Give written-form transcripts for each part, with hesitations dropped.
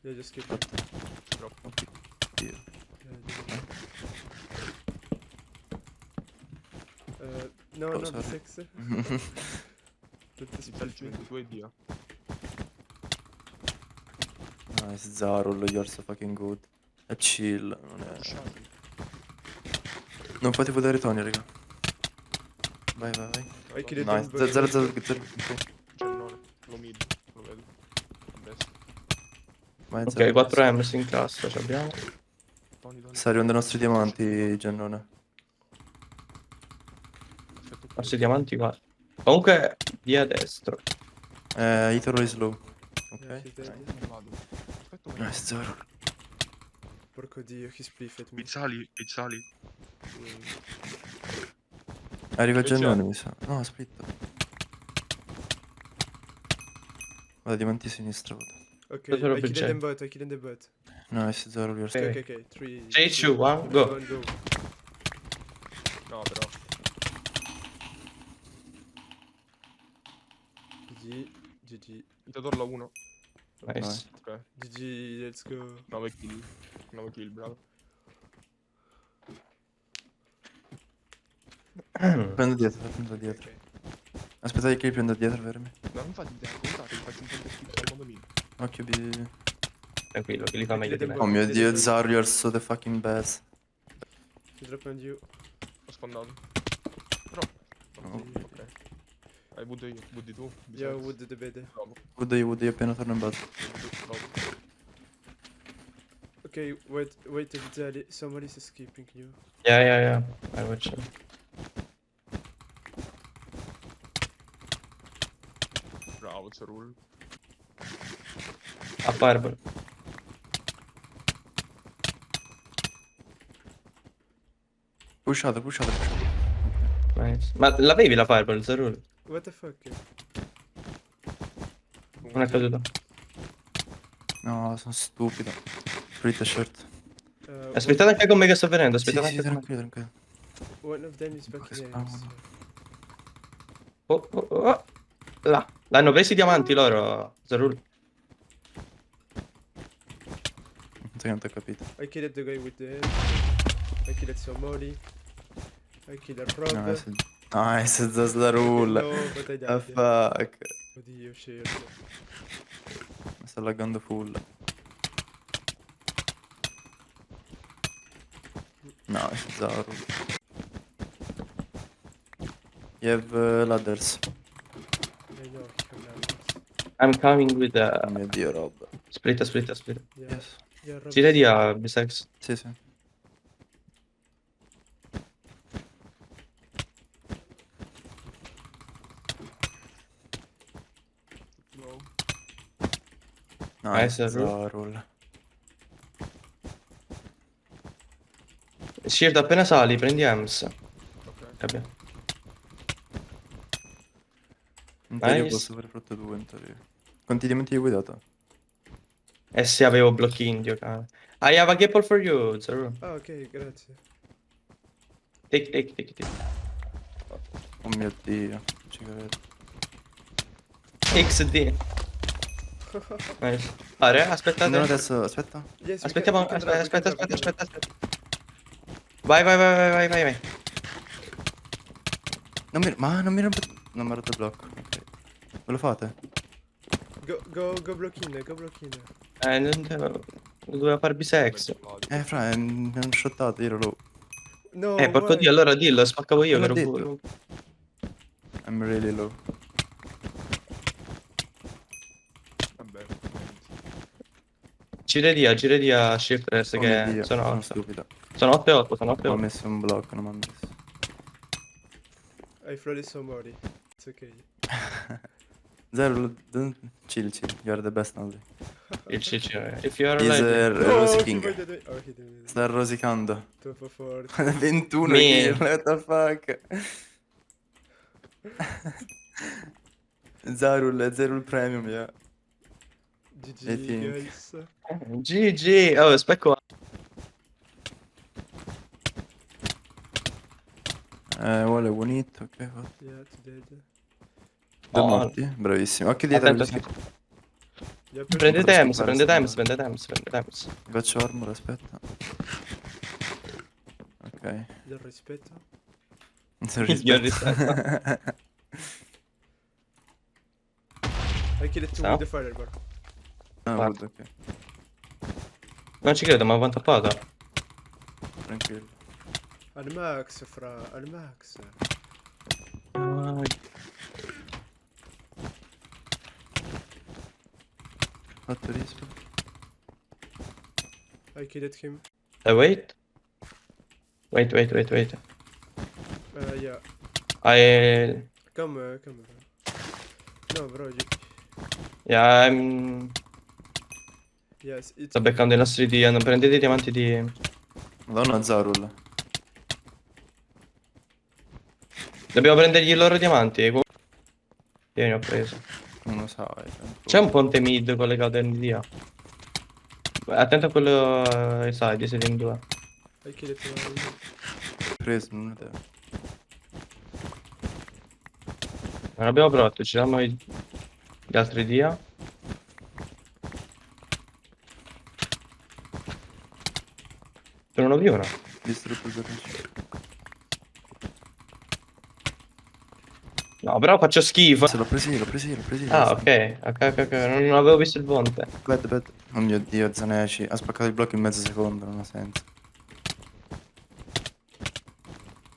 Yeah, just skip it. Fatto. Troppo. Dio. No, Oh, not the sorry. 6. That Ti split salti me. 22 e via. Nice, Zarul, you're so fucking good. È chill, non è... Pushati. Non fate vedere Tony, raga. Vai, vai, vai. I killed Nice, them, but 0 0 0. Cennone. Lo mid. Lo vedo. A destra. Vai, Ok, 0. 4 Ems in cassa ci abbiamo. Tony. Servono dei nostri diamanti, Giannone. Perfetto. Nostri diamanti qua. Comunque, via destro. Italo is low. Yeah, Ok. he's dead. Non vado. Aspetta un Nice, Zarul. Porco dio, he spliffed me. Pizzali. Arriva Che c'è? Giannone, mi sa. No, split. Vado diamanti sinistra, vado. Okay, Cosa I killed c'è? them both, I killed them both. Nice, Zarul, you're Okay, Ok. okay, 3. 3, 2, 1, go. Go. No, però. GG, GG, Itador la 1. Nice. Ok. GG, let's go. 9 kill. 9 kill, bravo. Prendo dietro, prendo dietro. Aspettate che li prendo dietro, fermi. No, non fate idea, contate, faccio un po' di schifo al mondo mio. Occhio di... Tranquillo, che li fa meglio di me. Oh mio dio, Zarul, you're so the fucking best. He dropped on you. Ho sfondato. Però. Oh. Ok. Hai Wood io. Wood tu. Yeah, wood the bed. Bravo. Wood io appena torno in base. Bravo. Okay, wait, Vitaly, somebody's escaping you. Yeah. I watch it. Bravo, Zerul. A fireball. Pushate. Nice. Ma l'avevi la fireball, Zarul? What the fuck? Non è caduto. No, sono stupido. Split the shirt. Aspettate anche con me che sto venendo, Sì, aspettate sì, anche con me. tranquillo. One of them is back Questo here. spawno. Oh. Là. L'hanno presi i diamanti loro, Zarul. Non so che non ti ho capito. I killed the guy with the... I killed somebody. I killed Rob. Nice, Zarul. No, but I Ah, died. fuck. Oddio, shield. Mi sta laggando full. Nice, Zarul. You have ladders. I know, he can land. I'm coming with Oh mio dio, Rob. Split. Yeah, Yes. yeah, Rob. Ci vedi a Bisex? Sì. No. Nice, Zarul. Zarul. Shield appena sali, prendi Ems. Ok. Abbiamo. In teoria Nice. posso fare frutto 2 in teoria. Quanti diamanti hai guidato? Eh sì, avevo blocchi indio, cara. I have a gapple for you, Zarul. Ah, ok, grazie. Take. Oh mio dio, ci credo. XD. Nice. Are, aspettate. Andiamo adesso, aspetta. Yes, we Aspettiamo, can drop, we can drop, we can drop. aspetta. Vai. Non mi rompe... Non mi ha rotto il blocco. Ok. Ve lo fate? Go block in, go block in. Non doveva far bisex. Fra, mi hanno shottato, io ero low. No, Porco why? dio, allora dillo, spaccavo io che Te l'ho ero detto. I'm really low. Vabbè. Giri a Shiftress Oh mio che dio, sono sono 8. stupido. Sono 8 e 8, sono 8 e Ho 8. messo un blocco, non mi hanno messo. I flooded somebody. It's okay. Zero, chill. You are the best now. Il CC. If you are He's alive. Rosy he King. might die. Oh, he didn't. Sta rosicando. Troppo forte. 21 Me. kill, what the fuck? Zerul Premium, yeah. I GG, think. guys. GG. Oh, specco. Vuole one hit, ok. Fatto. Yeah, it's dead. Due Oh. morti, bravissimo. Occhio dietro. Attento, Lucy. attento. Gli ho aperto- Prende Ancora Thames, scappare, prende Thames, sta prende Thames, prende Thames. Vi faccio armor, aspetta. Ok. Del rispetto. Non Io rispetto. I killed two Ciao. with the firebar. Ah, Guarda. good, ok. Non ci credo, ma quanto ha pagato? Tranquillo. Al max, fra, al max. Fatto rispo. I killed him. Wait. Wait. Yeah. I... Come, bro. No, bro. Yeah, I'm... Yes, it's... Sto beccando i nostri prendete i diamanti di... Madonna, Zarul. Dobbiamo prendergli i loro diamanti. Io ne ho preso. Non lo so, C'è un ponte mid collegato a NVIDIA. Attento a quello side, siete in due. I killed him. preso, non è te. Non abbiamo provato, ci diamo gli altri dia. Sono uno più uno. Distrutto il garage. No, però faccio schifo. Se l'ho preso io. Ah, ok. Non avevo visto il ponte. Bad. Oh mio Dio, Zaneci. Ha spaccato il blocco in mezzo secondo, non ha senso.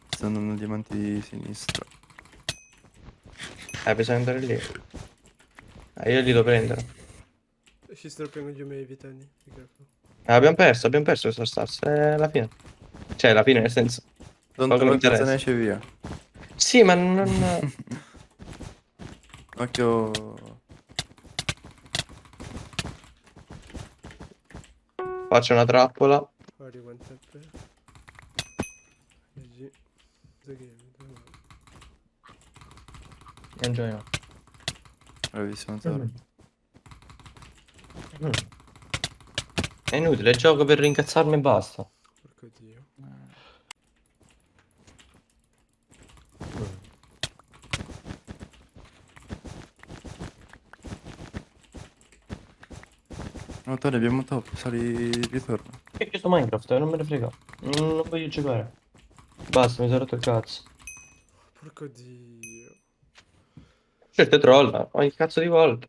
Sto andando a diamanti di sinistra. Bisogna andare lì. Io li devo prendere. She's dropping on you maybe, Tony. Be careful. Abbiamo perso questo stars. È la fine. Cioè, la fine nel senso. Don't Poco mi look interessa. Zaneci e via. Sì, ma non... Occhio. Faccio una trappola. Already one tap. GG. The game. Enjoy now. Bravissimo Zaro. È inutile, gioco per rincazzarmi e basta. Porco dio. No, Tony, abbiamo top, sali ritorno. Che ho Minecraft, non me ne frega. Non voglio giocare. Basta, mi sono rotto il cazzo. Porco dio. Certo, trolla ogni cazzo di volta.